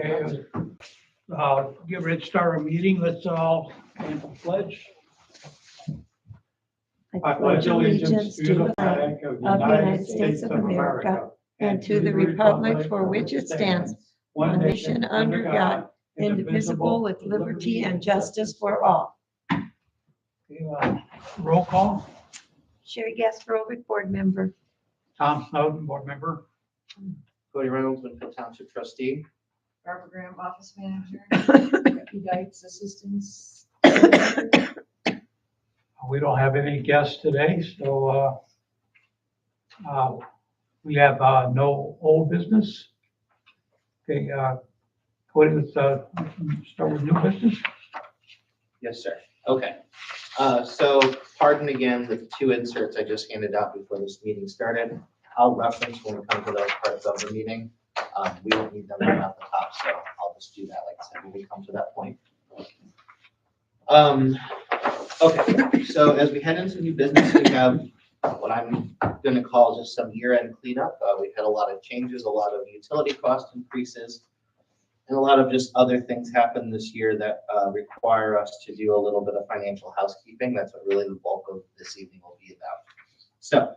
Okay, get ready to start our meeting. Let's all stand for pledge. I pledge allegiance to the flag of the United States of America and to the republic for which it stands, one nation under God, indivisible with liberty and justice for all. Okay, roll call. Sherry Gasperovic, board member. Tom Snowden, board member. Cody Reynolds, Winfield Township Trustee. Barbara Graham, office manager. Becky Dykes, assistants. We don't have any guests today, so we have no old business. Okay, Cody, let's start with new business. Yes, sir. Okay. So pardon again the two inserts I just handed out before this meeting started. I'll reference when we come to those parts of the meeting. We don't need them right off the top, so I'll just do that, like I said, when we come to that point. Okay, so as we head into new business, we have what I'm going to call just some year-end cleanup. We've had a lot of changes, a lot of utility cost increases, and a lot of just other things happen this year that require us to do a little bit of financial housekeeping. That's what really the bulk of this evening will be about. So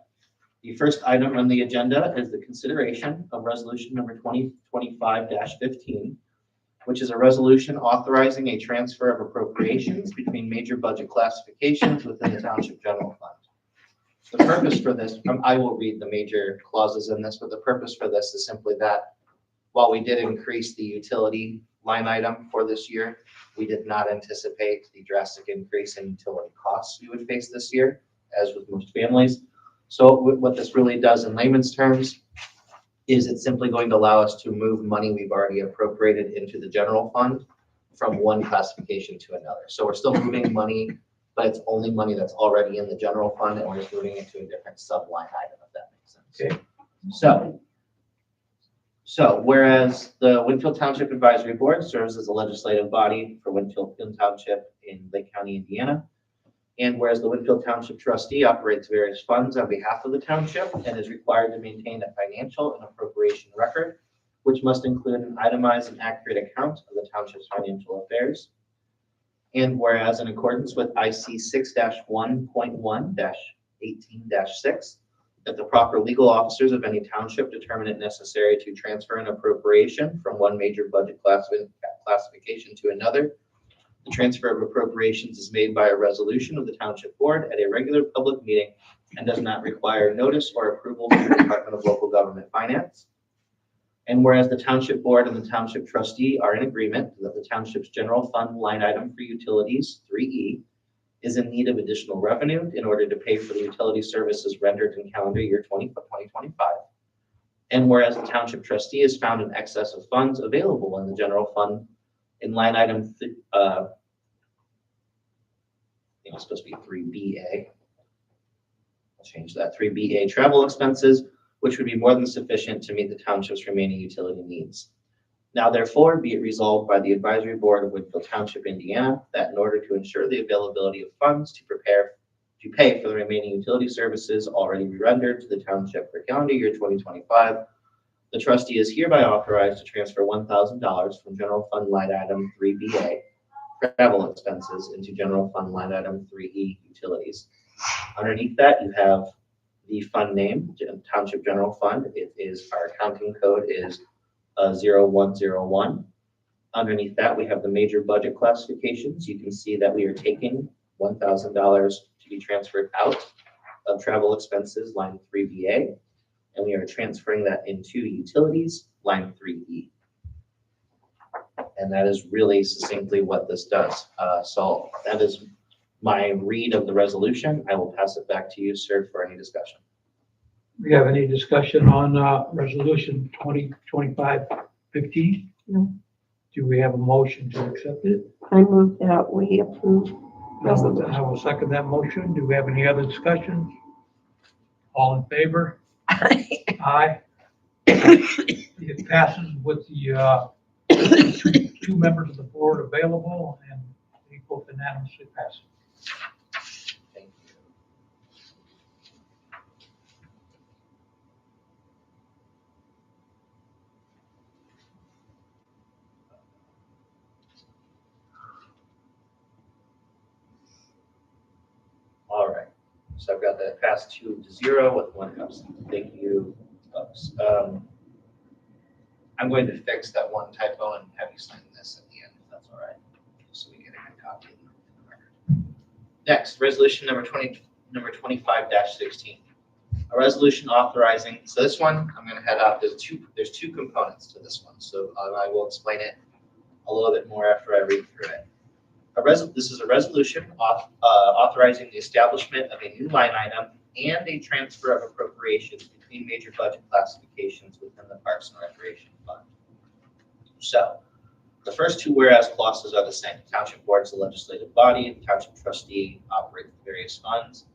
the first item on the agenda is the consideration of resolution number 2025-15, which is a resolution authorizing a transfer of appropriations between major budget classifications within the Township General Fund. The purpose for this, I will read the major clauses in this, but the purpose for this is simply that while we did increase the utility line item for this year, we did not anticipate the drastic increase in utility costs we would face this year, as with most families. So what this really does in layman's terms is it's simply going to allow us to move money we've already appropriated into the general fund from one classification to another. So we're still moving money, but it's only money that's already in the general fund, and we're just moving it to a different sub-line item, if that makes sense. Okay. So whereas the Winfield Township Advisory Board serves as a legislative body for Winfield Township in Lake County, Indiana, and whereas the Winfield Township Trustee operates various funds on behalf of the township and is required to maintain a financial and appropriation record, which must include an itemized and accurate account of the township's financial affairs. And whereas in accordance with IC 6-1.1-18-6, that the proper legal officers of any township determine it necessary to transfer an appropriation from one major budget classification to another, the transfer of appropriations is made by a resolution of the Township Board at a regular public meeting and does not require notice or approval from the Department of Local Government Finance. And whereas the Township Board and the Township Trustee are in agreement that the Township's general fund line item for utilities, 3E, is in need of additional revenue in order to pay for the utility services rendered in calendar year 2025. And whereas the Township Trustee has found an excess of funds available in the general fund in line item, I think it's supposed to be 3BA. I'll change that, 3BA travel expenses, which would be more than sufficient to meet the township's remaining utility needs. Now, therefore, be it resolved by the Advisory Board of Winfield Township, Indiana, that in order to ensure the availability of funds to pay for the remaining utility services already rendered to the township for calendar year 2025, the trustee is hereby authorized to transfer $1,000 from general fund line item 3BA travel expenses into general fund line item 3E utilities. Underneath that, you have the fund name, Township General Fund. It is, our accounting code is 0101. Underneath that, we have the major budget classifications. You can see that we are taking $1,000 to be transferred out of travel expenses line 3BA, and we are transferring that into utilities line 3E. And that is really succinctly what this does. So that is my read of the resolution. I will pass it back to you, sir, for any discussion. Do we have any discussion on resolution 2025-15? No. Do we have a motion to accept it? I move that we approve resolution. I will second that motion. Do we have any other discussions? All in favor? Aye. It passes with the two members of the board available, and they both unanimously pass. Thank you. So I've got that passed 2-0 with 1 absent. Thank you, folks. I'm going to fix that one typo and have you sign this at the end, if that's all right, so we get a good copy in the record. Next, resolution number 25-16. A resolution authorizing, so this one, I'm going to head out, there's two components to this one, so I will explain it a little bit more after I read through it. This is a resolution authorizing the establishment of a new line item and a transfer of appropriations between major budget classifications within the Parks and Recreation Fund. So, the first two whereas clauses are the same. The Township Board is the legislative body, the Township Trustee operates the various funds.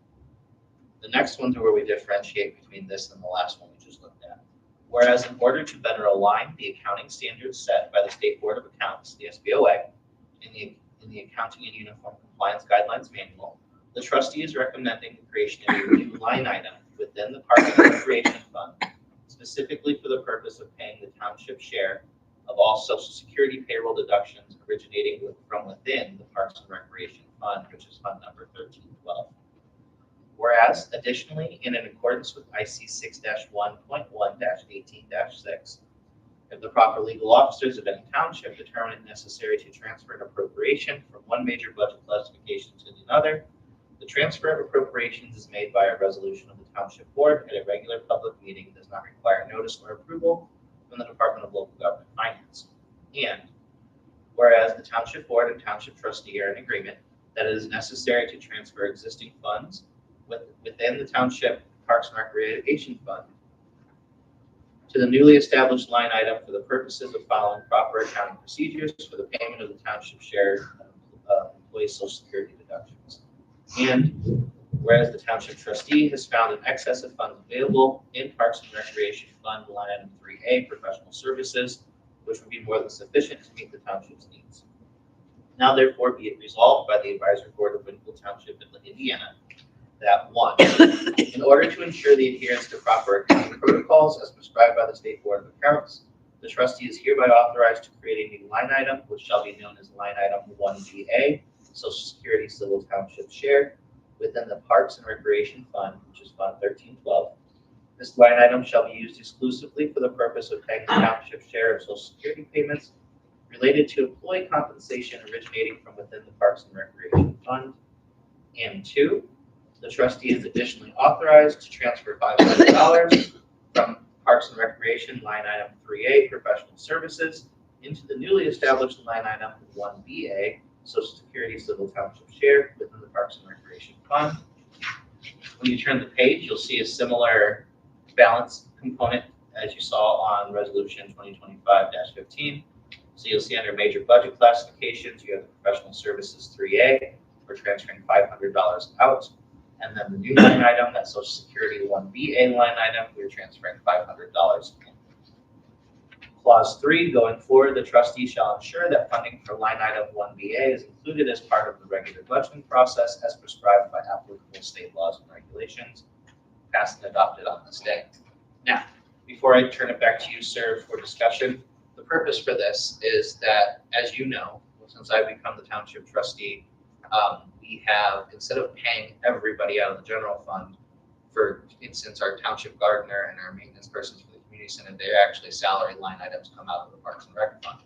The next ones are where we differentiate between this and the last one we just looked at. Whereas in order to better align the accounting standards set by the State Board of Accounts, the SBOA, in the Accounting and Uniform Compliance Guidelines Manual, the trustee is recommending the creation of a new line item within the Parks and Recreation Fund, specifically for the purpose of paying the township share of all Social Security payroll deductions originating from within the Parks and Recreation Fund, which is Fund number 1312. Whereas, additionally, in accordance with IC 6-1.1-18-6, if the proper legal officers of any township determine it necessary to transfer an appropriation from one major budget classification to another, the transfer of appropriations is made by a resolution of the Township Board at a regular public meeting and does not require notice or approval from the Department of Local Government Finance. And whereas the Township Board and Township Trustee are in agreement that it is necessary to transfer existing funds within the Township Parks and Recreation Fund to the newly established line item for the purposes of following proper accounting procedures for the payment of the township share of employee Social Security deductions. And whereas the Township Trustee has found an excess of funds available in Parks and Recreation Fund line item 3A, professional services, which would be more than sufficient to meet the township's needs. Now therefore be it resolved by the Advisory Board of Winfield Township, Indiana, that 1, in order to ensure the adherence to proper accounting protocols as prescribed by the State Board of Accounts, the trustee is hereby authorized to create a new line item, which shall be known as line item 1BA, Social Security Civil Township Share, within the Parks and Recreation Fund, which is Fund 1312. This line item shall be used exclusively for the purpose of paying the township share of Social Security payments related to employee compensation originating from within the Parks and Recreation Fund. And 2, the trustee is additionally authorized to transfer $500 from Parks and Recreation line item 3A, professional services, into the newly established line item 1BA, Social Security Civil Township Share, within the Parks and Recreation Fund. When you turn the page, you'll see a similar balance component as you saw on Resolution 2025-15. So you'll see under major budget classifications, you have the professional services 3A, we're transferring $500 out. And then the new line item, that Social Security 1BA line item, we're transferring $500 in. Clause 3, going forward, the trustee shall ensure that funding for line item 1BA is included as part of the regular budgeting process as prescribed by applicable state laws and regulations, passed and adopted on this day. Now, before I turn it back to you, sir, for discussion, the purpose for this is that, as you know, since I've become the township trustee, we have, instead of paying everybody out of the general fund, for instance, our township gardener and our maintenance persons for the community center, they're actually salary line items come out of the Parks and Rec Fund.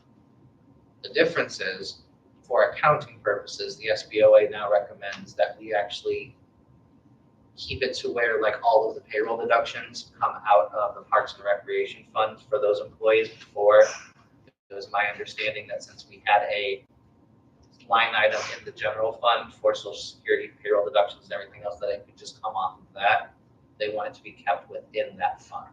The difference is, for accounting purposes, the SBOA now recommends that we actually keep it to where like all of the payroll deductions come out of the Parks and Recreation Fund for those employees. Before, it was my understanding that since we had a line item in the general fund for Social Security payroll deductions and everything else, that it could just come off of that, they want it to be kept within that fund.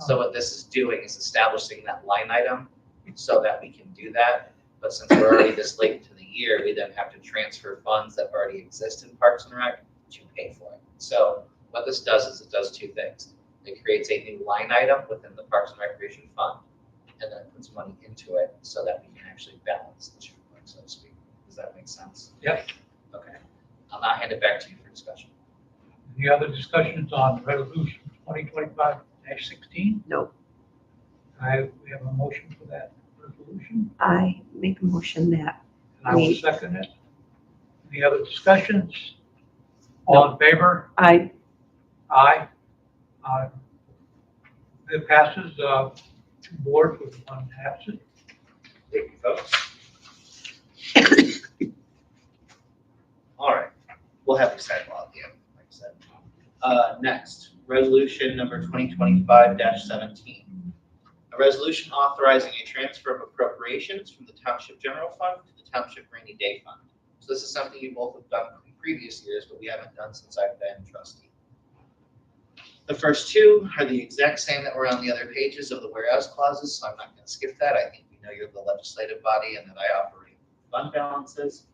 So what this is doing is establishing that line item so that we can do that. But since we're already this late into the year, we then have to transfer funds that already exist in Parks and Rec to pay for it. So what this does is it does two things. It creates a new line item within the Parks and Recreation Fund, and then it puts money into it so that we can actually balance the checkbook, so to speak. Does that make sense? Yep. Okay. I'll now hand it back to you for discussion. Any other discussions on Resolution 2025-16? No. We have a motion for that resolution, I make a motion that and I will second it. Any other discussions? All in favor? Aye. Aye. Uh, It passes, two boards with one absent. Thank you, folks. All right, we'll have the sidewalk again, like I said. Next, resolution number 2025-17. A resolution authorizing a transfer of appropriations from the Township General Fund to the Township Rainy Day Fund. So this is something you both have done in previous years, but we haven't done since I've been trustee. The first two are the exact same that were on the other pages of the whereas clauses, so I'm not going to skip that. I think you know you're the legislative body and that I operate fund balances.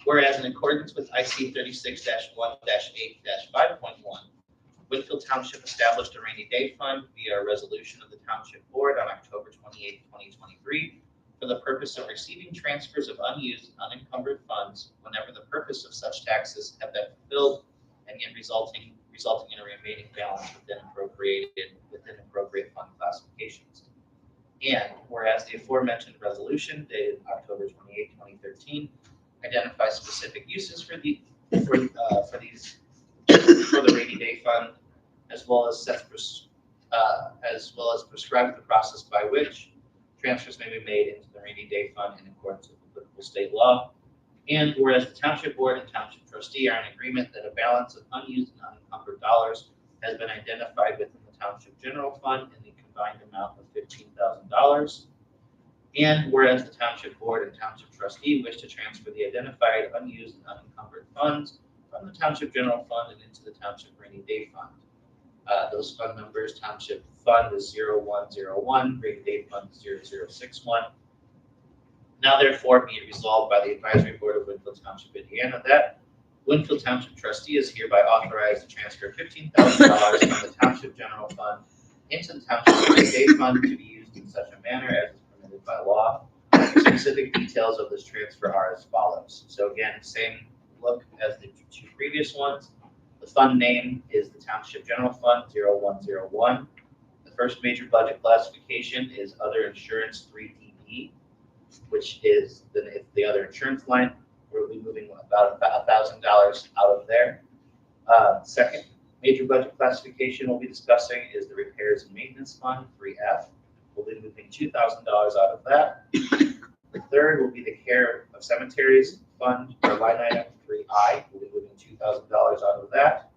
Whereas in accordance with IC 36-1-8-5.1, Winfield Township established a rainy day fund via a resolution of the Township Board on October 28, 2023, for the purpose of receiving transfers of unused and unencumbered funds whenever the purpose of such taxes have been fulfilled and yet resulting in a remaining balance within appropriate fund classifications. And whereas the aforementioned resolution dated October 28, 2013, identifies specific uses for the rainy day fund, as well as prescribes the process by which transfers may be made into the rainy day fund in accordance with applicable state law. And whereas the Township Board and Township Trustee are in agreement that a balance of unused and unencumbered dollars has been identified within the Township General Fund in the combined amount of $15,000. And whereas the Township Board and Township Trustee wish to transfer the identified unused and unencumbered funds from the Township General Fund and into the Township Rainy Day Fund. Those fund numbers: Township Fund is 0101, Rainy Day Fund is 0061. Now therefore be it resolved by the Advisory Board of Winfield Township, Indiana, that Winfield Township Trustee is hereby authorized to transfer $15,000 from the Township General Fund into the Township Rainy Day Fund to be used in such a manner as is permitted by law. Specific details of this transfer are as follows. So again, same look as the two previous ones. The fund name is the Township General Fund 0101. The first major budget classification is Other Insurance 3DB, which is the other insurance line. We'll be moving about $1,000 out of there. Second major budget classification we'll be discussing is the Repairs and Maintenance Fund 3F. We'll be moving $2,000 out of that. The third will be the Care of Cemeteries Fund, or line item 3I. We'll be moving $2,000 out of that.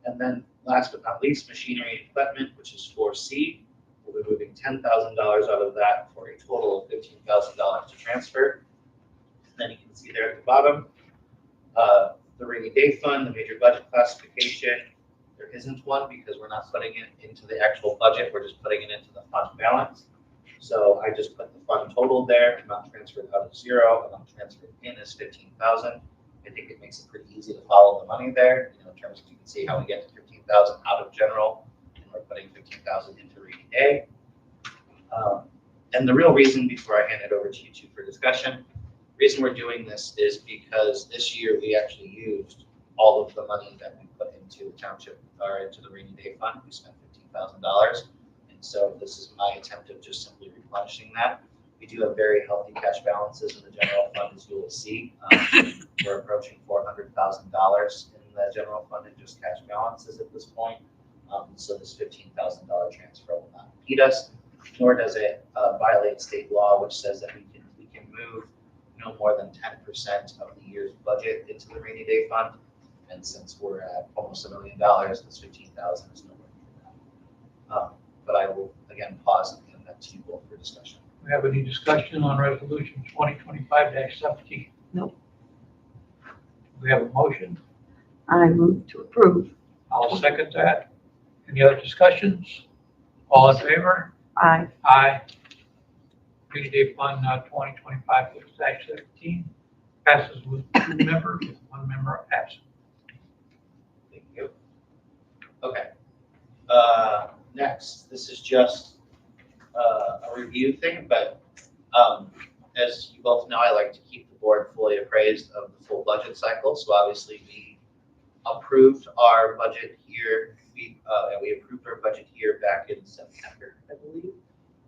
And then last but not least, Machinery and Equipment, which is 4C. We'll be moving $10,000 out of that for a total of $15,000 to transfer. And then you can see there at the bottom, the Rainy Day Fund, the major budget classification. There isn't one because we're not putting it into the actual budget. We're just putting it into the fund balance. So I just put the fund total there, amount transferred out of 0, amount transferred in is 15,000. I think it makes it pretty easy to follow the money there. In terms of you can see how we get to 15,000 out of general, and we're putting 15,000 into rainy day. And the real reason, before I hand it over to you two for discussion, the reason we're doing this is because this year we actually used all of the money that we put into the township or into the rainy day fund. We spent $15,000. So this is my attempt of just simply replenishing that. We do have very healthy cash balances in the general fund, as you will see. We're approaching $400,000 in the general fund in just cash balances at this point. So this $15,000 transfer will not impede us, nor does it violate state law, which says that we can move no more than 10% of the year's budget into the rainy day fund. And since we're at almost $1 million, this $15,000 is nowhere near that. But I will again pause and hand that to you both for discussion. Do we have any discussion on resolution 2025-17? No. Do we have a motion? I move to approve. I'll second that. Any other discussions? All in favor? Aye. Aye. Rainy Day Fund 2025-17 passes with 2 members, with 1 member absent. Thank you. Okay. Next, this is just a review thing, but as you both know, I like to keep the board fully appraised of the full budget cycle. So obviously we approved our budget here. We approved our budget here back in September, I believe.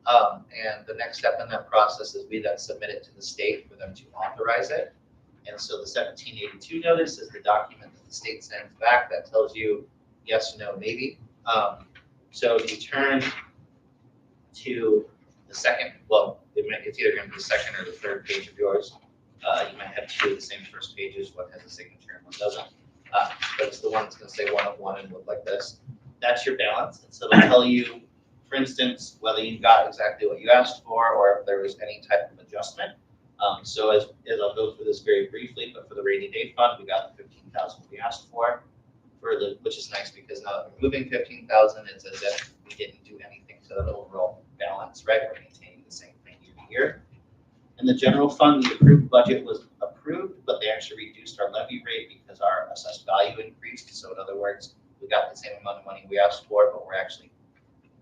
And the next step in that process is we then submit it to the state for them to authorize it. And so the 1782 notice is the document that the state sends back that tells you yes, no, maybe. So if you turn to the second, well, it's either going to be the second or the third page of yours. You might have two of the same first pages. One has a signature and one doesn't. But it's the one that's going to say 1 of 1 and look like this. That's your balance. And so it'll tell you, for instance, whether you got exactly what you asked for or if there was any type of adjustment. So as I'll go through this very briefly, but for the rainy day fund, we got the 15,000 we asked for which is nice because now that we're moving 15,000, it's as if we didn't do anything to the overall balance, right? We're maintaining the same thing year to year. In the general fund, the approved budget was approved, but they actually reduced our levy rate because our assessed value increased. So in other words, we got the same amount of money we asked for, but we're actually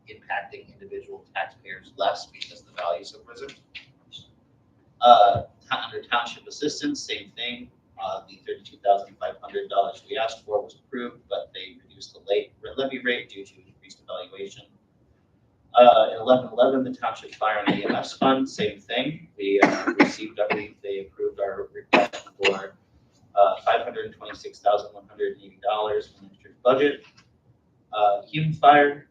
impacting individual taxpayers less because the values have risen. Under township assistance, same thing. The $32,500 we asked for was approved, but they reduced the levy rate due to increased evaluation. In 1111, the township fire and EMS fund, same thing. We received, I believe they approved our request for $526,180 in the budget. Human fire,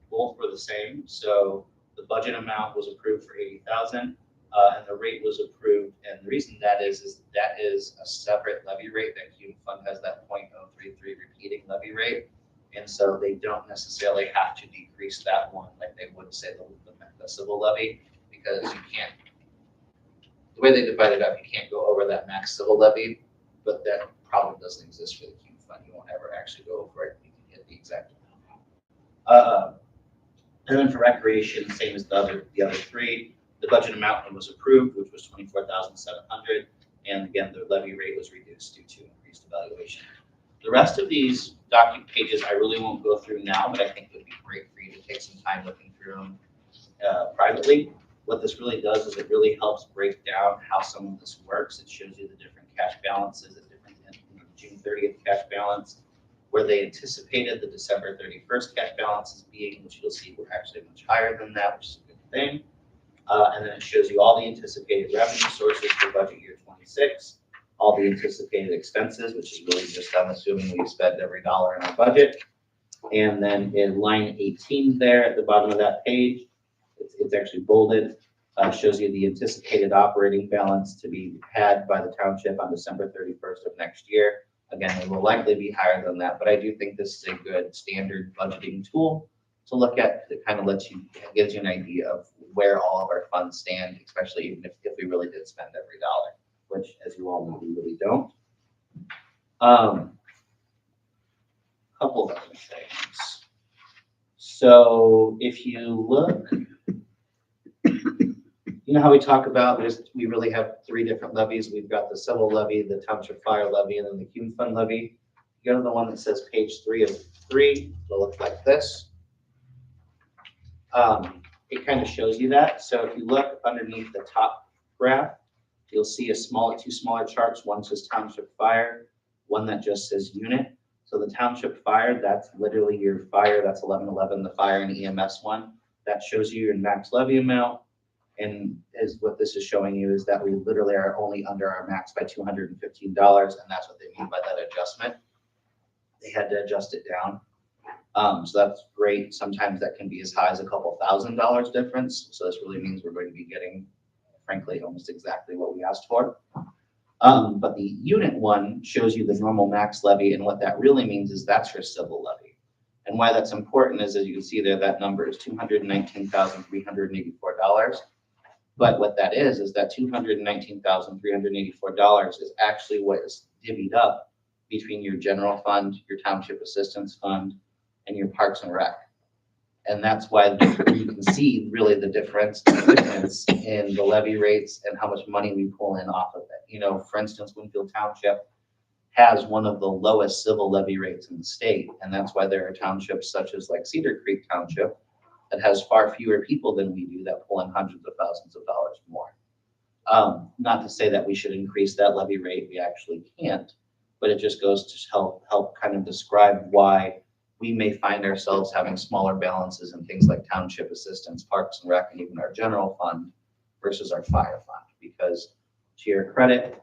both were the same. So the budget amount was approved for $80,000. And the rate was approved, and the reason that is that is a separate levy rate. That Human Fund has that 0.033 repeating levy rate, and so they don't necessarily have to decrease that one like they would say the civil levy, because you can't. The way they divide it up, you can't go over that max civil levy, but that problem doesn't exist for the Human Fund. You won't ever actually go over it. You can hit the exact amount. And then for recreation, same as the other three. The budget amount was approved, which was $24,700, and again, the levy rate was reduced due to increased evaluation. The rest of these document pages I really won't go through now, but I think it would be great for you to take some time looking through them privately. What this really does is it really helps break down how some of this works. It shows you the different cash balances, the different June 30th cash balance, where they anticipated the December 31st cash balances being, which you'll see were actually much higher than that, which is a good thing. And then it shows you all the anticipated revenue sources for budget year 26, all the anticipated expenses, which is really just, I'm assuming we spend every dollar in our budget. And then in line 18 there at the bottom of that page, it's actually bolded, shows you the anticipated operating balance to be had by the township on December 31st of next year. Again, it will likely be higher than that, but I do think this is a good standard budgeting tool to look at. It kind of gives you an idea of where all of our funds stand, especially even if we really did spend every dollar, which, as you all know, we really don't. Couple of other things. So if you look, you know how we talk about we really have three different levies. We've got the civil levy, the township fire levy, and then the Human Fund levy. You go to the one that says page 3 of 3, it'll look like this. It kind of shows you that. So if you look underneath the top graph, you'll see two smaller charts. One says township fire, one that just says unit. So the township fire, that's literally your fire. That's 1111, the fire and EMS one. That shows you your max levy amount. And what this is showing you is that we literally are only under our max by $215, and that's what they mean by that adjustment. They had to adjust it down. So that's great. Sometimes that can be as high as a couple $1,000 difference. So this really means we're going to be getting, frankly, almost exactly what we asked for. But the unit one shows you the normal max levy, and what that really means is that's your civil levy. And why that's important is, as you can see there, that number is $219,384. But what that is that $219,384 is actually what is divvied up between your general fund, your township assistance fund, and your parks and rec. And that's why you can see really the difference in the levy rates and how much money we pull in off of it. You know, for instance, Winfield Township has one of the lowest civil levy rates in the state. And that's why there are townships such as like Cedar Creek Township that has far fewer people than we do that pull in hundreds of thousands of dollars more. Not to say that we should increase that levy rate, we actually can't, but it just goes to help kind of describe why we may find ourselves having smaller balances in things like township assistance, parks and rec, and even our general fund versus our fire fund. Because to your credit,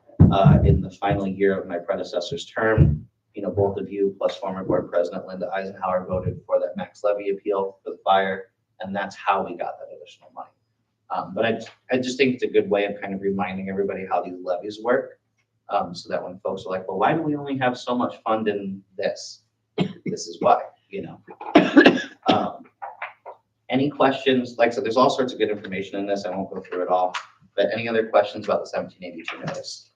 in the final year of my predecessor's term. You know, both of you plus former board president Linda Eisenhower voted for that max levy appeal for the fire, and that's how we got that additional money. But I just think it's a good way of kind of reminding everybody how these levies work, so that when folks are like, well, why do we only have so much fund in this? This is why, you know. Any questions? Like I said, there's all sorts of good information in this. I won't go through it all, but any other questions about the 1782 notice?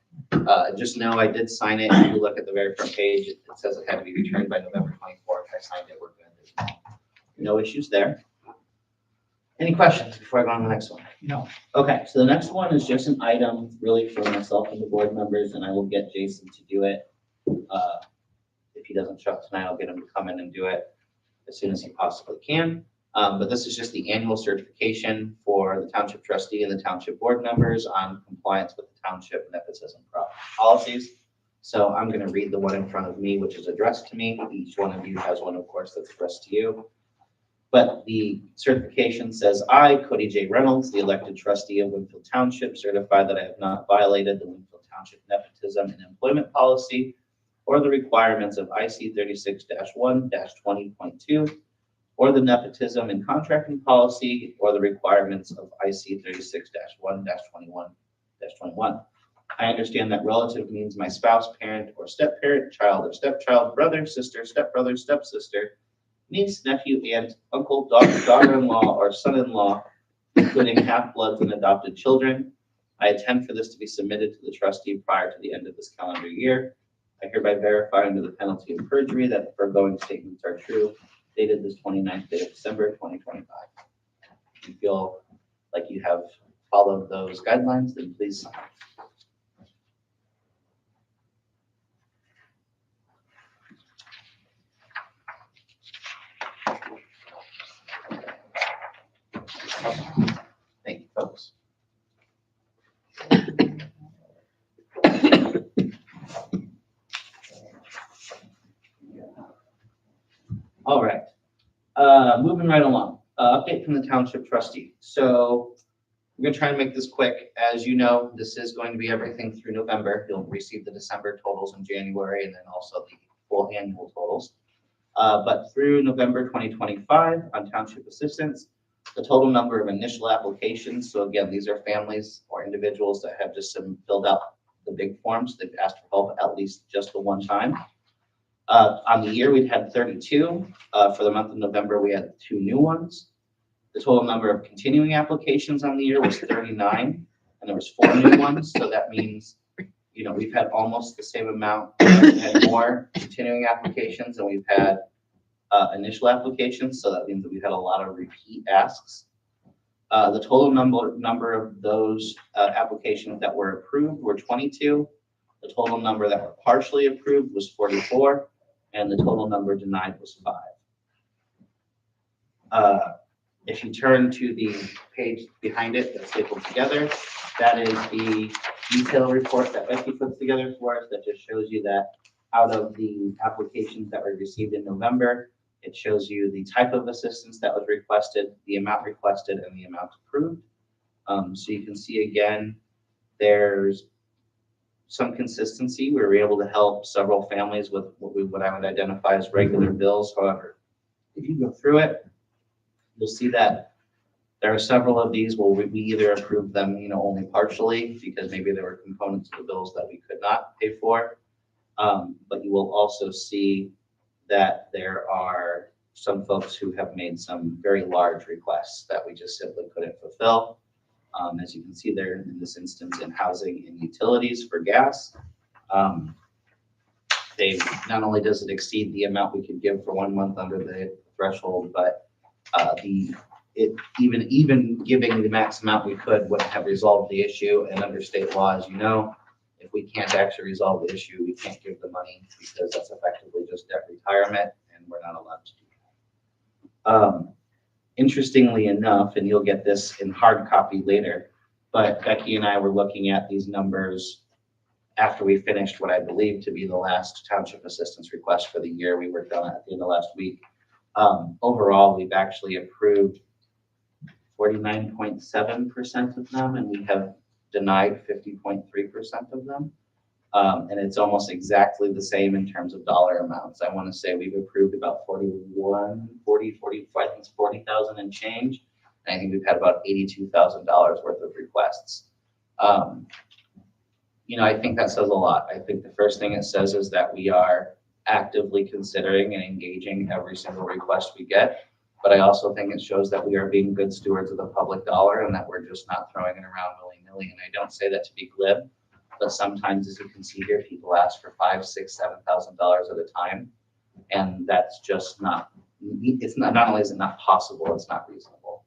Just know I did sign it. If you look at the very front page, it says it had to be returned by November 24th. I signed it. We're good. No issues there. Any questions before I go on to the next one? No. Okay, so the next one is just an item really for myself and the board members, and I will get Jason to do it. If he doesn't show up tonight, I'll get him to come in and do it as soon as he possibly can. But this is just the annual certification for the township trustee and the township board members on compliance with the township nepotism policies. So I'm going to read the one in front of me, which is addressed to me. Each one of you has one, of course, that's addressed to you. But the certification says, I, Cody J. Reynolds, the elected trustee of Winfield Township, certify that I have not violated the Winfield Township nepotism and employment policy or the requirements of IC 36-1-20.2, or the nepotism and contracting policy, or the requirements of IC 36-1-21. I understand that relative means my spouse, parent, or step-parent, child, or stepchild, brother, sister, stepbrother, stepsister, niece, nephew, aunt, uncle, daughter-in-law, or son-in-law, including half-bloods and adopted children. I intend for this to be submitted to the trustee prior to the end of this calendar year. I hereby verify under the penalty of perjury that the foregoing statements are true, dated this 29th day of December, 2025. If you feel like you have followed those guidelines, then please sign. Thank you, folks. All right, moving right along. Update from the township trustee. So we're gonna try and make this quick. As you know, this is going to be everything through November. You'll receive the December totals in January and then also the full annual totals. But through November 2025 on township assistance, the total number of initial applications. So again, these are families or individuals that have just filled out the big forms. They've asked for help at least just the one time. On the year, we'd had 32. For the month of November, we had 2 new ones. The total number of continuing applications on the year was 39, and there was 4 new ones. So that means, you know, we've had almost the same amount. We've had more continuing applications than we've had initial applications. So that means that we've had a lot of repeat asks. The total number of those applications that were approved were 22. The total number that were partially approved was 44, and the total number denied was 5. If you turn to the page behind it that's stapled together, that is the detail report that Becky puts together for us that just shows you that out of the applications that were received in November, it shows you the type of assistance that was requested, the amount requested, and the amount approved. So you can see again, there's some consistency. We were able to help several families with what I would identify as regular bills. However, if you go through it, you'll see that there are several of these where we either approved them, you know, only partially because maybe there were components of the bills that we could not pay for. But you will also see that there are some folks who have made some very large requests that we just simply couldn't fulfill. As you can see there in this instance in housing and utilities for gas, they not only does it exceed the amount we could give for 1 month under the threshold, but even giving the max amount we could wouldn't have resolved the issue. And under state law, as you know, if we can't actually resolve the issue, we can't give the money because that's effectively just debt retirement, and we're not allowed to do that. Interestingly enough, and you'll get this in hard copy later, but Becky and I were looking at these numbers after we finished what I believe to be the last township assistance request for the year. We worked on it at the end of last week. Overall, we've actually approved 49.7% of them, and we have denied 50.3% of them. And it's almost exactly the same in terms of dollar amounts. I want to say we've approved about 40,000 and change. And I think we've had about $82,000 worth of requests. I think that says a lot. I think the first thing it says is that we are actively considering and engaging every single request we get. But I also think it shows that we are being good stewards of the public dollar and that we're just not throwing it around willy-nilly. And I don't say that to be glib, but sometimes, as you can see here, people ask for $5,000, $6,000, $7,000 at a time. And that's just not only is it not possible, it's not reasonable.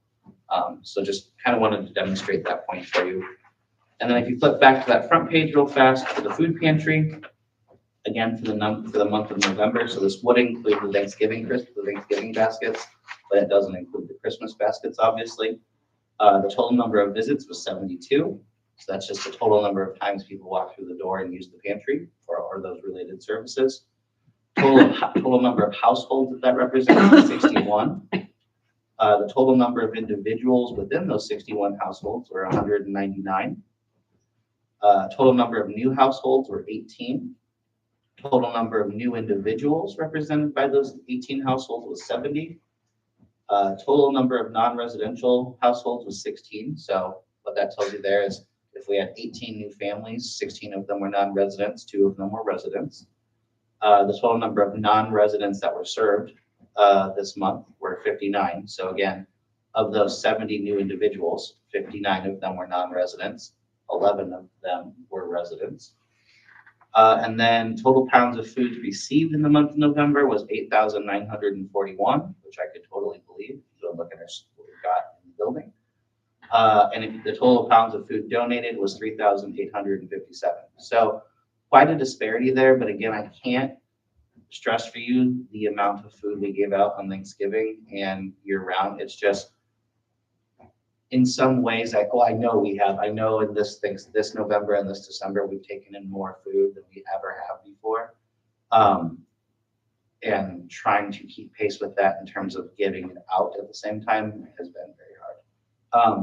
So just kind of wanted to demonstrate that point for you. And then if you flip back to that front page real fast for the food pantry, again, for the month of November. So this would include the Thanksgiving baskets, but it doesn't include the Christmas baskets, obviously. The total number of visits was 72. So that's just the total number of times people walk through the door and use the pantry or those related services. Total number of households that represents is 61. The total number of individuals within those 61 households were 199. Total number of new households were 18. Total number of new individuals represented by those 18 households was 70. Total number of non-residential households was 16. So what that tells you there is if we had 18 new families, 16 of them were non-residents, 2 of them were residents. The total number of non-residents that were served this month were 59. So again, of those 70 new individuals, 59 of them were non-residents, 11 of them were residents. And then total pounds of food received in the month of November was 8,941, which I could totally believe. So look at what we got in the building. And the total pounds of food donated was 3,857. So quite a disparity there, but again, I can't stress for you the amount of food we gave out on Thanksgiving and year round. It's just, in some ways, I know in this November and this December, we've taken in more food than we ever have before. And trying to keep pace with that in terms of giving it out at the same time has been very hard.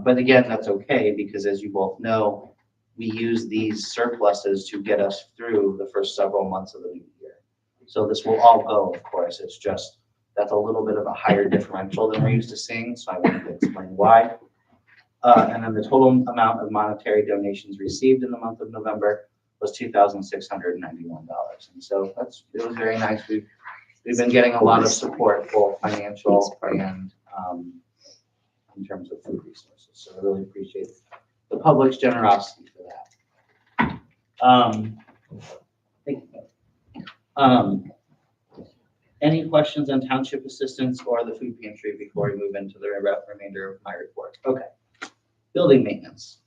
But again, that's okay, because as you both know, we use these surpluses to get us through the first several months of the new year. So this will all go, of course. It's just, that's a little bit of a higher differential than we're used to seeing. So I wanted to explain why. And then the total amount of monetary donations received in the month of November was $2,691. And so it was very nice. We've been getting a lot of support, both financial and in terms of food resources. So I really appreciate the public's generosity for that. Thank you. Any questions on township assistance or the food pantry before we move into the remainder of my report? Okay. Building maintenance.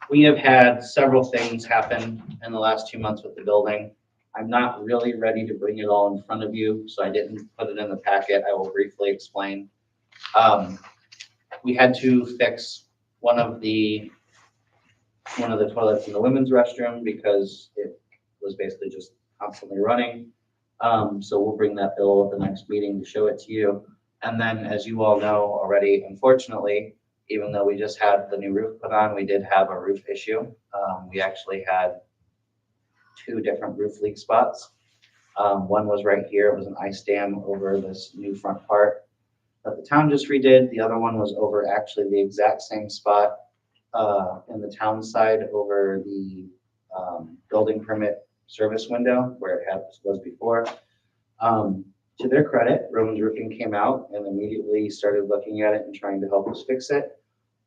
We have had several things happen in the last 2 months with the building. I'm not really ready to bring it all in front of you, so I didn't put it in the packet. I will briefly explain. We had to fix one of the toilets in the women's restroom because it was basically just constantly running. So we'll bring that bill at the next meeting to show it to you. And then, as you all know already, unfortunately, even though we just had the new roof put on, we did have a roof issue. We actually had 2 different roof leak spots. One was right here. It was an ice dam over this new front part that the town just redid. The other one was over actually the exact same spot in the town side over the building permit service window where it was before. To their credit, Roman's Roofing came out and immediately started looking at it and trying to help us fix it.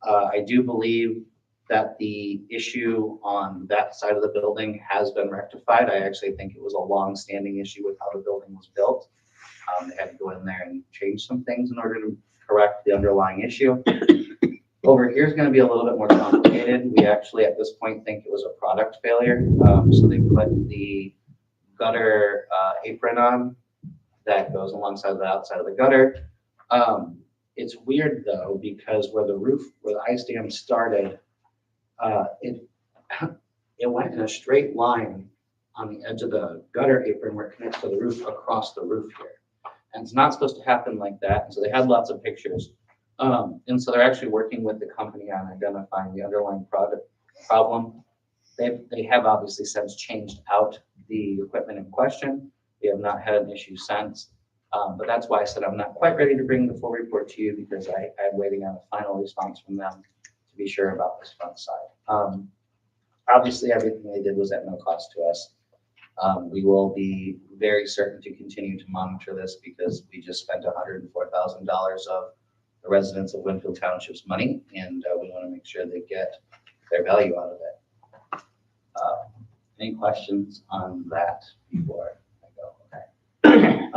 I do believe that the issue on that side of the building has been rectified. I actually think it was a long-standing issue with how the building was built. They had to go in there and change some things in order to correct the underlying issue. Over here is going to be a little bit more complicated. We actually, at this point, think it was a product failure. So they put the gutter apron on that goes alongside the outside of the gutter. It's weird though, because where the ice dam started, it went in a straight line on the edge of the gutter apron where it connects to the roof across the roof here. And it's not supposed to happen like that. So they had lots of pictures. And so they're actually working with the company on identifying the underlying problem. They have obviously since changed out the equipment in question. We have not had an issue since. But that's why I said I'm not quite ready to bring the full report to you because I'm waiting on a final response from them to be sure about this front side. Obviously, everything they did was at no cost to us. We will be very certain to continue to monitor this because we just spent $104,000 of the residents of Winfield Township's money, and we want to make sure they get their value out of it. Any questions on that before I go? Okay.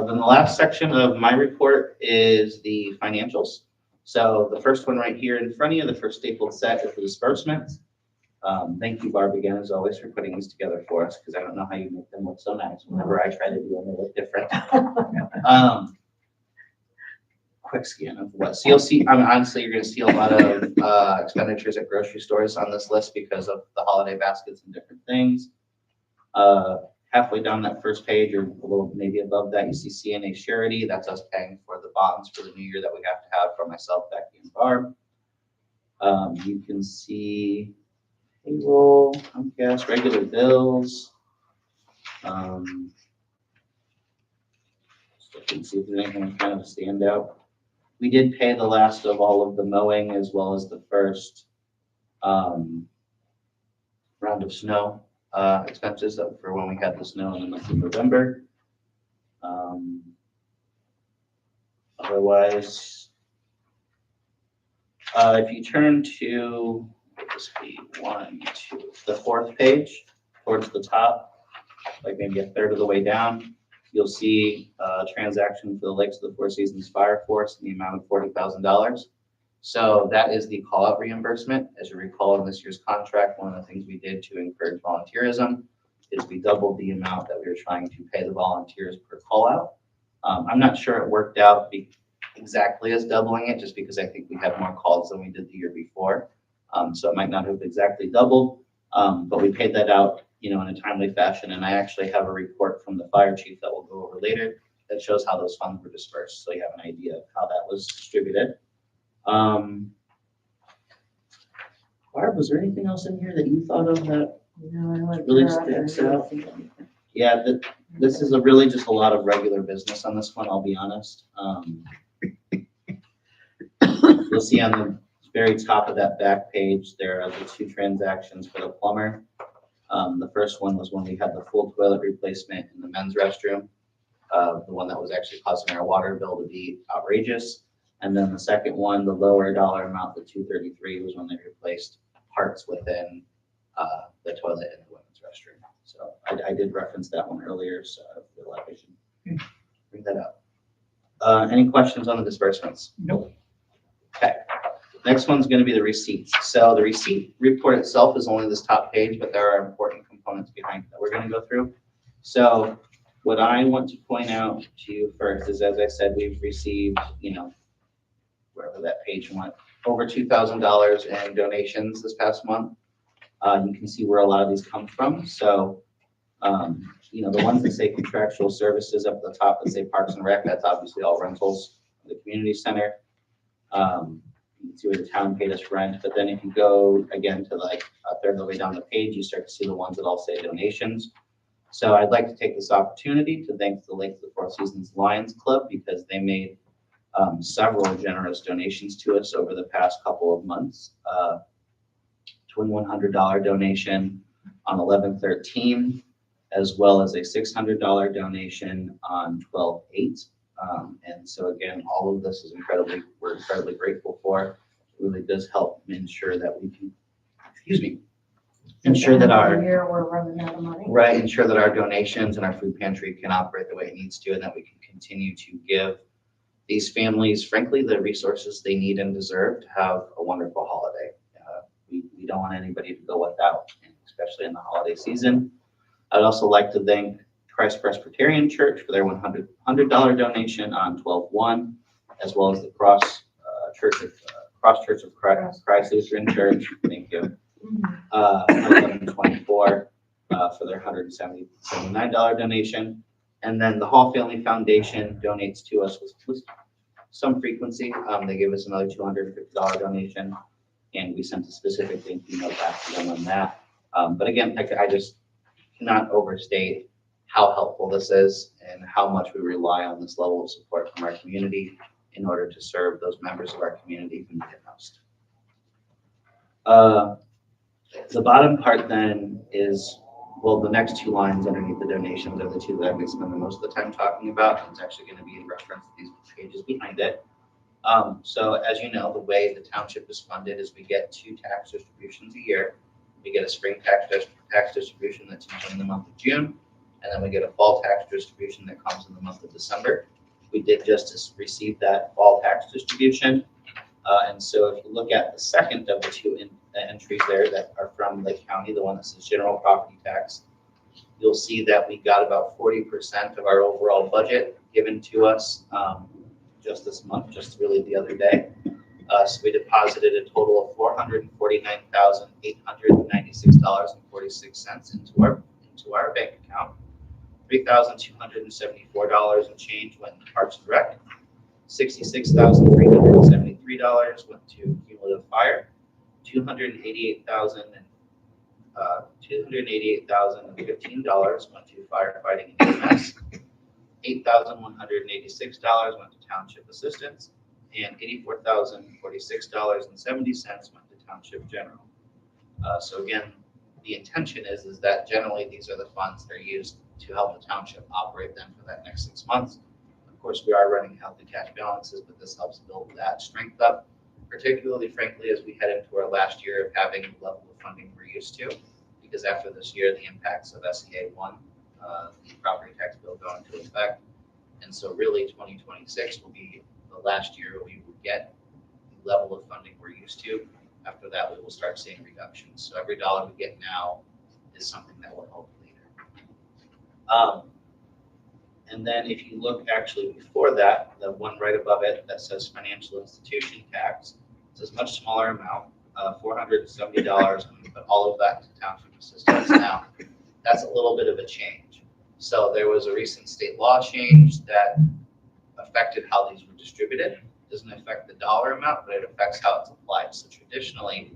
Then the last section of my report is the financials. So the first one right here in front of you, the first stapled set is the disbursements. Thank you, Barb, again, as always, for putting these together for us, because I don't know how you make them look so nice. Whenever I try to do them, they look different. Quick scan of what. So you'll see, I mean, honestly, you're going to see a lot of expenditures at grocery stores on this list because of the holiday baskets and different things. Halfway down that first page, or a little maybe above that, you see CNA Surety. That's us paying for the bonds for the new year that we have to have for myself, Becky, and Barb. You can see payroll, Comcast, regular bills. So you can see if there's anything kind of stand out. We did pay the last of all of the mowing as well as the first round of snow expenses for when we had the snow in the month of November. Otherwise, if you turn to, this be the fourth page towards the top, like maybe a third of the way down, you'll see a transaction for the Lakes of the Four Seasons Fire Force in the amount of $40,000. So that is the call-out reimbursement. As you recall, in this year's contract, one of the things we did to encourage volunteerism is we doubled the amount that we were trying to pay the volunteers per call-out. I'm not sure it worked out exactly as doubling it, just because I think we had more calls than we did the year before. So it might not have exactly doubled, but we paid that out, in a timely fashion. And I actually have a report from the fire chief that we'll go over later that shows how those funds were dispersed. So you have an idea of how that was distributed. Barb, was there anything else in here that you thought of that really sticks out? Yeah, this is really just a lot of regular business on this one, I'll be honest. You'll see on the very top of that back page, there are the two transactions for the plumber. The first one was when we had the full toilet replacement in the men's restroom, the one that was actually causing our water bill to be outrageous. And then the second one, the lower dollar amount, the $233, was when they replaced parts within the toilet in the women's restroom. So I did reference that one earlier, so I feel like I should bring that up. Any questions on the disbursements? Nope. Okay. Next one's going to be the receipts. So the receipt report itself is only this top page, but there are important components behind it that we're going to go through. So what I want to point out to you first is, as I said, we've received, wherever that page went, over $2,000 in donations this past month. You can see where a lot of these come from. So, the ones that say contractual services up at the top that say Parks and Rec, that's obviously all rentals. The community center. You can see where the town paid us rent, but then if you go again to like a third of the way down the page, you start to see the ones that all say donations. So I'd like to take this opportunity to thank the Lake of the Four Seasons Lions Club because they made several generous donations to us over the past couple of months. $2,100 donation on 11/13, as well as a $600 donation on 12/8. And so again, all of this is we're incredibly grateful for. It really does help ensure that we can, ensure that We're running out of money. right, ensure that our donations and our food pantry can operate the way it needs to, and that we can continue to give these families, frankly, the resources they need and deserve to have a wonderful holiday. We don't want anybody to go without, especially in the holiday season. I'd also like to thank Christ Presbyterian Church for their $100 donation on 12/1, as well as the Cross Church of Christ Lutheran Church. Thank you. 11/24 for their $179 donation, and then the Hall Family Foundation donates to us with some frequency. They gave us another $250 donation, and we sent a specific thank you note back to them on that. But again, I just cannot overstate how helpful this is and how much we rely on this level of support from our community in order to serve those members of our community who need it most. The bottom part then is, well, the next two lines underneath the donations are the two that I'm going to spend the most of the time talking about. It's actually going to be in reference to these pages behind it. So as you know, the way the township is funded is we get two tax distributions a year. We get a spring tax distribution that's usually in the month of June, and then we get a fall tax distribution that comes in the month of December. We did just receive that fall tax distribution. And so if you look at the second of the two entries there that are from Lake County, the one that says general property tax, you'll see that we got about 40% of our overall budget given to us just this month, just really the other day. So we deposited a total of $449,896.46 into our bank account. $3,274 and change went to Parks and Rec. $66,373 went to cumulative fire. $288,015 went to firefighting and EMS. $8,186 went to township assistance, and $84,046.70 went to township general. So again, the intention is that generally these are the funds that are used to help the township operate them for that next 6 months. Of course, we are running healthy cash balances, but this helps build that strength up, particularly, frankly, as we head into our last year of having the level of funding we're used to, because after this year, the impacts of SEA 1, the property tax bill, go into effect. And so really 2026 will be the last year we will get the level of funding we're used to. After that, we will start seeing reductions. So every dollar we get now is something that will help later. And then if you look actually before that, the one right above it that says financial institution tax, it's a much smaller amount, $470, and we put all of that to township assistance now. That's a little bit of a change. So there was a recent state law change that affected how these were distributed. It doesn't affect the dollar amount, but it affects how it's applied. So traditionally,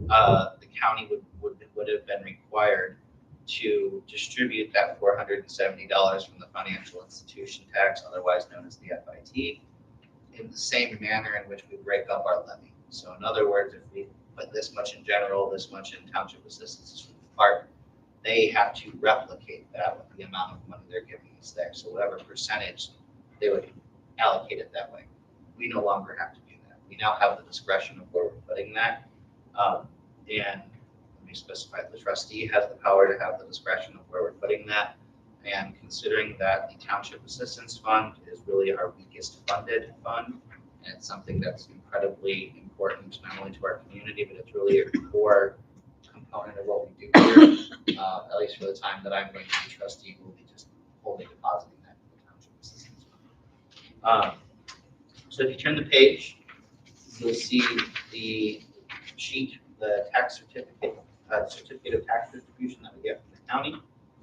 the county would have been required to distribute that $470 from the financial institution tax, otherwise known as the FIT, in the same manner in which we break up our levy. So in other words, if we put this much in general, this much in township assistance from the park, they have to replicate that with the amount of money they're giving us there. So whatever percentage, they would allocate it that way. We no longer have to do that. We now have the discretion of where we're putting that. And let me specify, the trustee has the power to have the discretion of where we're putting that. And considering that the Township Assistance Fund is really our weakest funded fund, and it's something that's incredibly important not only to our community, but it's really a core component of what we do here, at least for the time that I'm going to be trustee, we'll be just wholly depositing that in the Township Assistance Fund. So if you turn the page, you'll see the sheet, the tax certificate of tax distribution that we get from the county.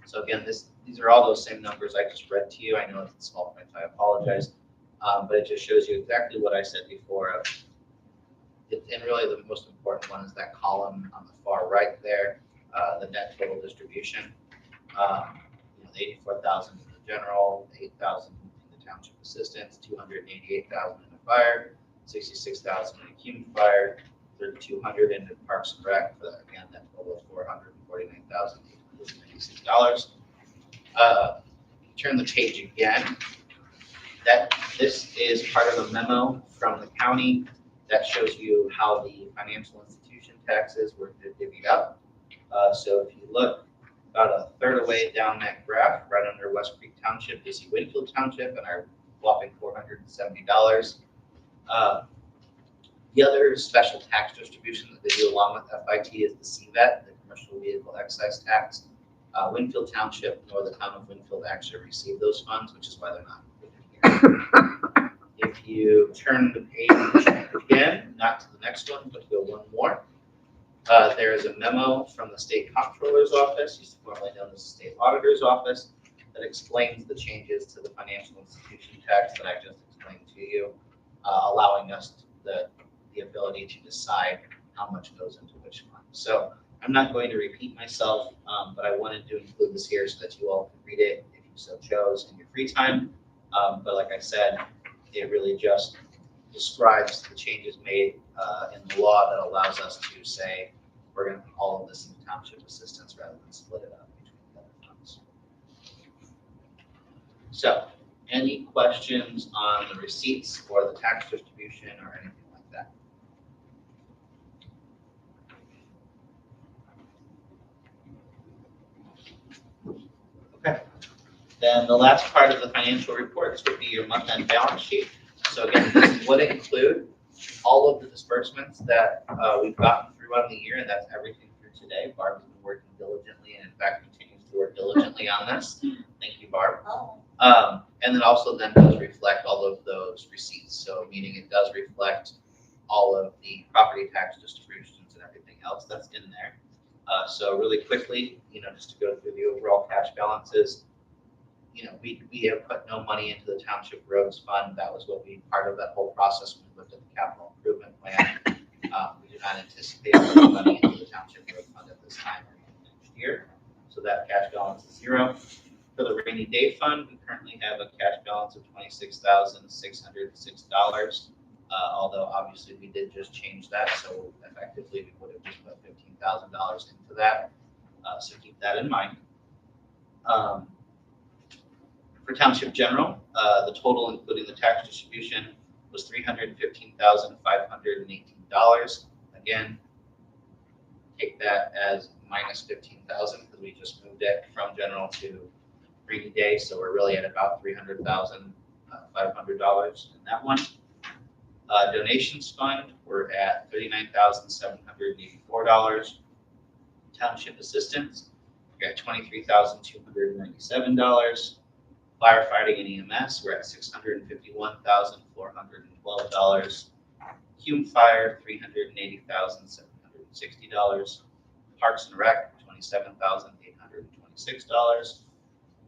So again, these are all those same numbers I just read to you. I know it's in small print, I apologize. But it just shows you exactly what I said before. And really the most important one is that column on the far right there, the net total distribution. The 84,000 in the general, 8,000 in the township assistance, 288,000 in the fire, 66,000 in the cum fire, 3,200 in the Parks and Rec, for that, again, that total of $449,896. Turn the page again. This is part of a memo from the county that shows you how the financial institution taxes were divvied up. So if you look about a third of the way down that graph, right under West Creek Township, you see Winfield Township and our whopping $470. The other special tax distribution that they do along with FIT is the CVET, the Commercial Vehicle Excise Tax. Winfield Township nor the town of Winfield actually receive those funds, which is why they're not included here. If you turn the page again, not to the next one, but go one more, there is a memo from the State Comptroller's Office, used to formerly known as the State Auditor's Office, that explains the changes to the financial institution tax that I just explained to you, allowing us the ability to decide how much goes into which fund. So I'm not going to repeat myself, but I wanted to include this here so that you all can read it if you so chose in your free time. But like I said, it really just describes the changes made in the law that allows us to say we're going to put all of this in township assistance rather than split it up between the other funds. So, any questions on the receipts or the tax distribution or anything like that? Okay. Then the last part of the financial reports would be your month-end balance sheet. So again, this would include all of the disbursements that we've gotten throughout the year, and that's everything through today. Barb has been working diligently, and in fact continues to work diligently on this. Thank you, Barb. And then also then does reflect all of those receipts. So meaning it does reflect all of the property tax distributions and everything else that's in there. So really quickly, just to go through the overall cash balances, we have put no money into the township roads fund. That was what we, part of that whole process when we looked at the capital improvement plan. We do not anticipate putting money into the township road fund at this time or next year. So that cash balance is zero. For the rainy day fund, we currently have a cash balance of $26,606. Although obviously we did just change that, so effectively we would have just put $15,000 into that. So keep that in mind. For Township General, the total, including the tax distribution, was $315,518. Again, take that as minus $15,000 because we just moved it from general to rainy day, so we're really at about $300,500 in that one. Donations fund, we're at $39,784. Township assistance, we're at $23,297. Firefighting and EMS, we're at $651,412. Hume Fire, $380,760. Parks and Rec, $27,826.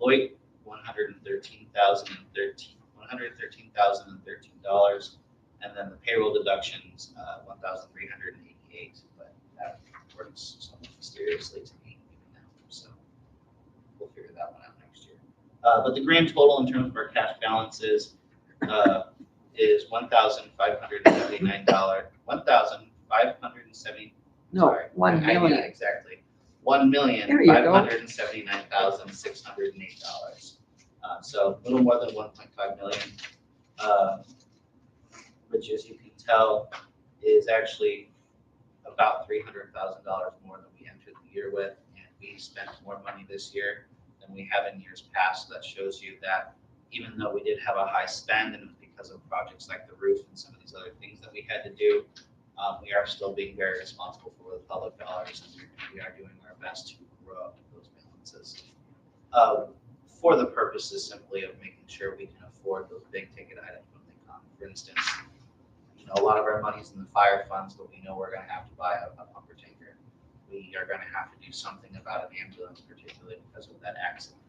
Lloyd, $113,013. And then the payroll deductions, $1,388. But that works somewhat mysteriously to me even now. So we'll figure that one out next year. But the grand total in terms of our cash balances is $1,579. $1,570. No, Sorry, 1 million. Yeah, exactly. $1,579,608. So a little more than 1.5 million, which, as you can tell, is actually about $300,000 more than we entered the year with, and we spent more money this year than we have in years past. So that shows you that even though we did have a high spend, and it was because of projects like the roof and some of these other things that we had to do, we are still being very responsible for the public dollars, and we are doing our best to grow those balances for the purposes simply of making sure we can afford those big ticket items when they come. For instance, a lot of our money's in the fire funds, but we know we're going to have to buy a pumper tanker. We are going to have to do something about an ambulance, particularly because of that accident.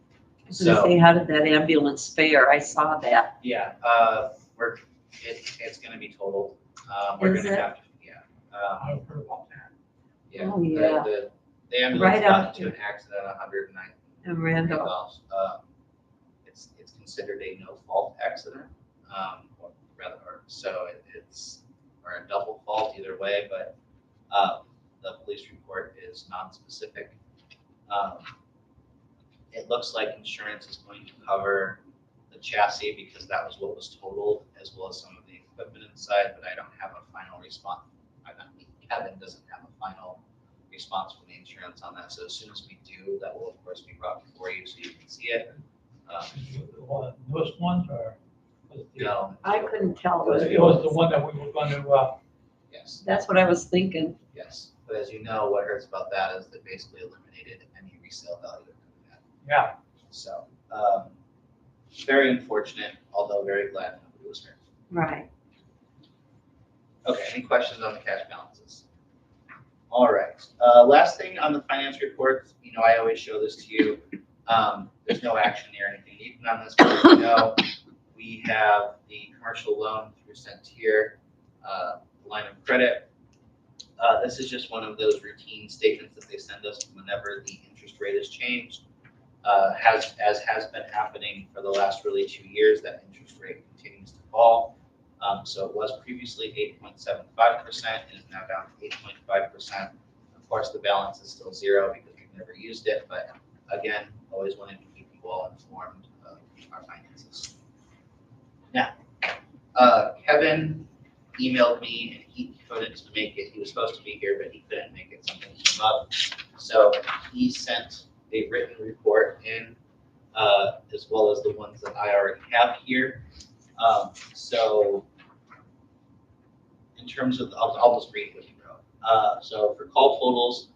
I was going to say, how did that ambulance fare? I saw that. Yeah, it's going to be totaled. We're going to have to, I've heard about that. yeah. Oh, yeah. The ambulance Right got out into an accident at 109. And Randolph. It's considered a no-fault accident, or rather, so it's or a double fault either way, but the police report is non-specific. It looks like insurance is going to cover the chassis because that was what was totaled, as well as some of the equipment inside, but I don't have a final response. Kevin doesn't have a final response from the insurance on that. So as soon as we do, that will of course be brought before you so you can see it. The newest ones or? No. I couldn't tell. It was the one that we were going to, Yes. That's what I was thinking. Yes. But as you know, what hurts about that is they basically eliminated any resale value that we had. yeah. So very unfortunate, although very glad nobody was hurt. Right. Okay, any questions on the cash balances? All right, last thing on the finance report, I always show this to you. There's no action or anything needed on this, but as you know, we have the commercial loan through Centier line of credit. This is just one of those routine statements that they send us whenever the interest rate is changed. As has been happening for the last really 2 years, that interest rate continues to fall. So it was previously 8.75%, it is now down to 8.5%. Of course, the balance is still zero because we've never used it, but again, always wanted to keep you all informed of our finances. Now, Kevin emailed me and he couldn't make it. He was supposed to be here, but he couldn't make it. Something came up. So he sent a written report in, as well as the ones that I already have here. So in terms of, I'll just read what he wrote. So for call totals,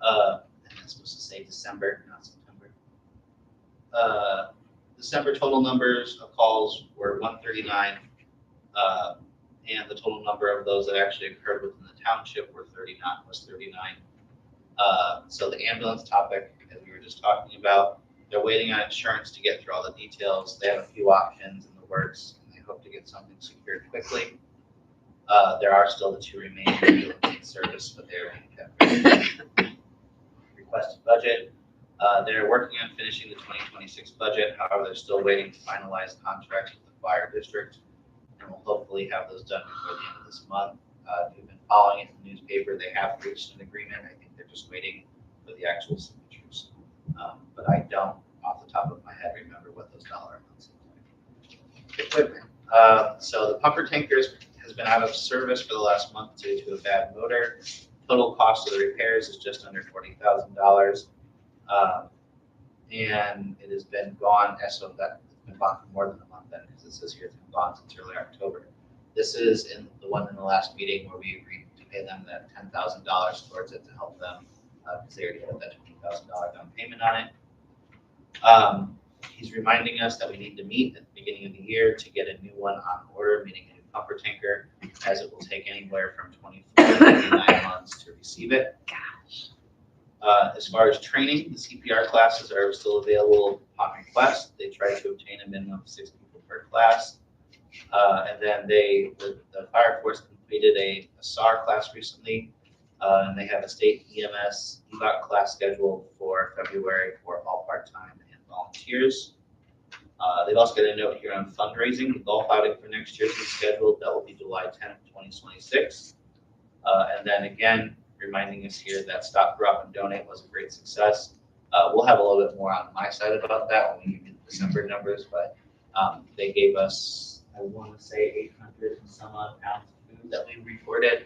and that's supposed to say December, not September. December total numbers of calls were 139, and the total number of those that actually occurred within the township was 39. So the ambulance topic, as we were just talking about, they're waiting on insurance to get through all the details. They have a few options in the works, and they hope to get something secured quickly. There are still the 2 remaining ambulance in service, but they're requested budget. They're working on finishing the 2026 budget. However, they're still waiting to finalize contracts with the fire district, and we'll hopefully have those done before the end of this month. If you've been following it in the newspaper, they have reached an agreement. I think they're just waiting for the actual signatures. But I don't, off the top of my head, remember what those dollar amounts look like. Equipment. So the pumper tankers has been out of service for the last month due to a bad motor. Total cost of the repairs is just under $40,000. And it has been gone, so that it's been gone for more than a month then, because it says here it's been gone since early October. This is in the one in the last meeting where we agreed to pay them that $10,000 towards it to help them, because they already had that $20,000 down payment on it. He's reminding us that we need to meet at the beginning of the year to get a new one on order, meaning a new pumper tanker, as it will take anywhere from 24 to 29 months to receive it. As far as training, the CPR classes are still available upon request. They try to obtain a minimum of 6 people per class. And then the fire force completed a SAR class recently, and they have a state EMS EVOC class scheduled for February for all part-time and volunteers. They've also got a note here on fundraising. The golf outing for next year is scheduled. That will be July 10th, 2026. And then again, reminding us here that Stop, Drop, and Donate was a great success. We'll have a little bit more on my side about that when we get the December numbers, but they gave us, I want to say, 800 and some odd pounds of food that we reported,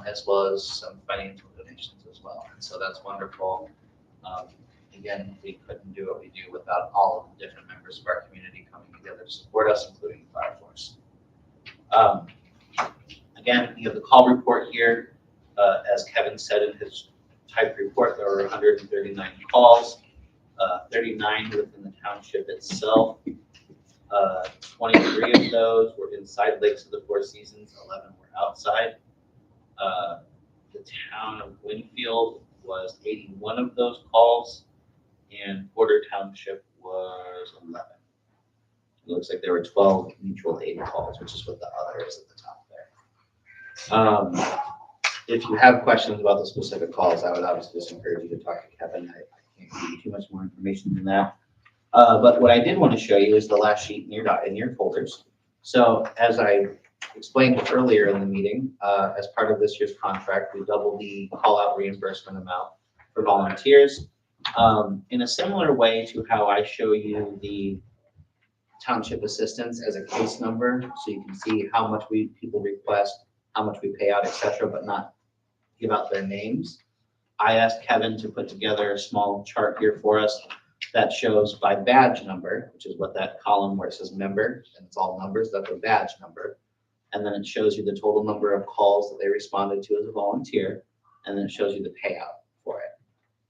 as well as some financial donations as well. And so that's wonderful. Again, we couldn't do what we do without all of the different members of our community coming together to support us, including the fire force. Again, you have the call report here. As Kevin said in his typed report, there were 139 calls, 39 within the township itself. 23 of those were inside Lakes of the Four Seasons, 11 were outside. The town of Winfield was 81 of those calls, and Porter Township was 11. It looks like there were 12 mutual aid calls, which is what the other is at the top there. If you have questions about the specific calls, I would obviously just encourage you to talk to Kevin. I can't give you too much more information than that. But what I did want to show you is the last sheet in your folders. So as I explained earlier in the meeting, as part of this year's contract, we doubled the call-out reimbursement amount for volunteers. In a similar way to how I show you the township assistance as a case number, so you can see how much people request, how much we pay out, etc., but not give out their names. I asked Kevin to put together a small chart here for us that shows by badge number, which is what that column where it says member, and it's all numbers, that's a badge number. And then it shows you the total number of calls that they responded to as a volunteer, and then it shows you the payout for it.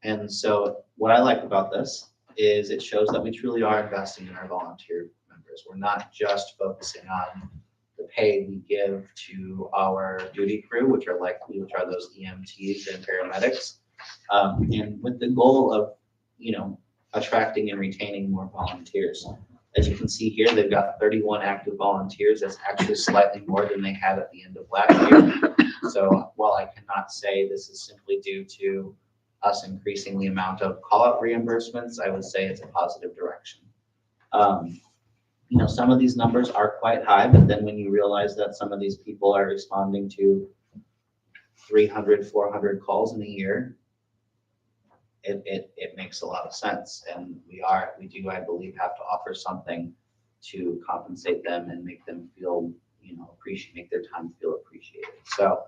And so what I like about this is it shows that we truly are investing in our volunteer members. We're not just focusing on the pay we give to our duty crew, which are those EMTs and paramedics, and with the goal of, attracting and retaining more volunteers. As you can see here, they've got 31 active volunteers. That's actually slightly more than they had at the end of last year. So while I cannot say this is simply due to us increasing the amount of call-out reimbursements, I would say it's a positive direction. You know, some of these numbers are quite high, but then when you realize that some of these people are responding to 300, 400 calls in a year, it makes a lot of sense. And we do, I believe, have to offer something to compensate them and make them feel, you know, make their time feel appreciated. So,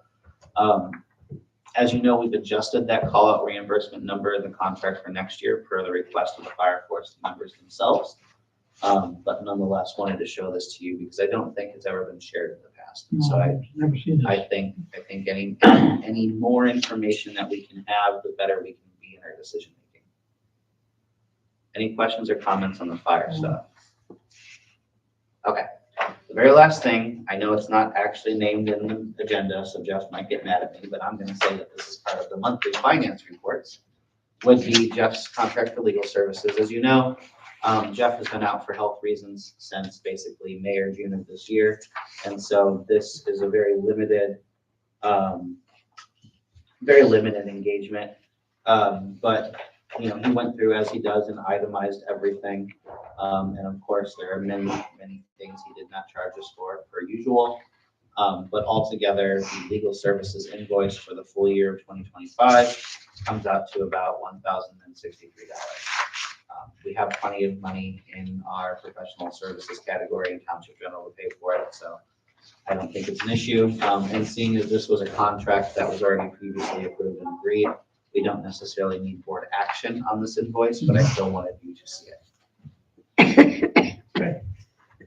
as you know, we've adjusted that call-out reimbursement number in the contract for next year per the request of the fire force members themselves. But nonetheless, wanted to show this to you because I don't think it's ever been shared in the past. No, So I've never seen this. I think any more information that we can have, the better we can be in our decision making. Any questions or comments on the fire stuff? Okay. The very last thing, I know it's not actually named in the agenda, so Jeff might get mad at me, but I'm going to say that this is part of the monthly finance reports, would be Jeff's contract for legal services. As you know, Jeff has been out for health reasons since basically May or June of this year. And so this is a very limited engagement. But, you know, he went through as he does and itemized everything. And of course, there are many, many things he did not charge us for per usual. But altogether, the legal services invoice for the full year of 2025 comes out to about $1,063. We have plenty of money in our professional services category in Township General to pay for it, so I don't think it's an issue. And seeing as this was a contract that was already previously approved and agreed, we don't necessarily need board action on this invoice, but I still wanted you to see it. Okay.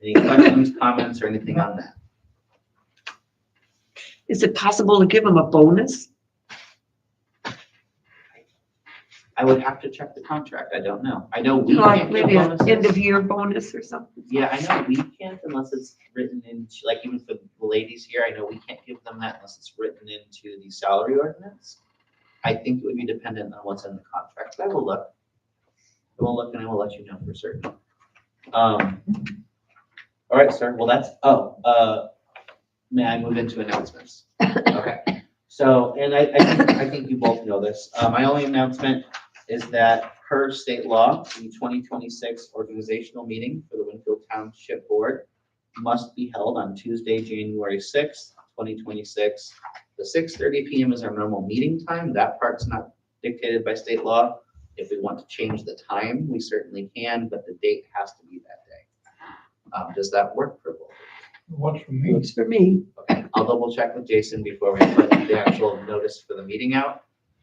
Any questions, comments, or anything on that? Is it possible to give them a bonus? I would have to check the contract. I don't know. I know we Like can't give maybe an bonuses. end of year bonus or something? Yeah, I know we can't unless it's written into, like even for the ladies here, I know we can't give them that unless it's written into the salary ordinance. I think it would be dependent on what's in the contract, but I will look. I will look and I will let you know for certain. All right, sir. Well, that's, may I move into announcements? Okay. So, and I think you both know this. My only announcement is that per state law, the 2026 organizational meeting for the Winfield Township Board must be held on Tuesday, January 6th, 2026. The 6:30 p.m. is our normal meeting time. That part's not dictated by state law. If we want to change the time, we certainly can, but the date has to be that day. Does that work for both? What's for me? Works for me. Okay, I'll double check with Jason before we put the actual notice for the meeting out.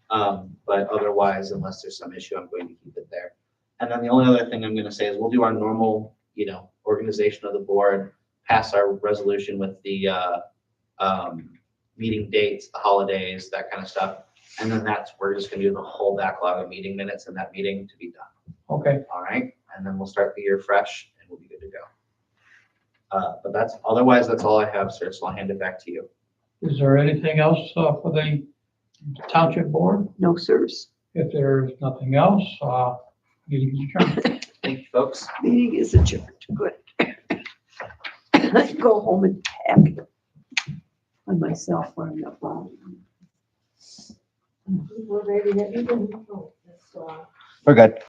But otherwise, unless there's some issue, I'm going to keep it there. And then the only other thing I'm going to say is we'll do our normal, you know, organization of the board, pass our resolution with the meeting dates, the holidays, that kind of stuff. And then we're just going to do the whole backlog of meeting minutes in that meeting to be done. Okay. All right. And then we'll start the year fresh and we'll be good to go. But otherwise, that's all I have, sir. So I'll hand it back to you. Is there anything else for the township board? No, sirs. If there's nothing else, meeting is adjourned. Thank you, folks. Meeting is adjourned. Good. I can go home and pack by myself where I'm not bothered. We're ready to, even, oh, that's, We're good.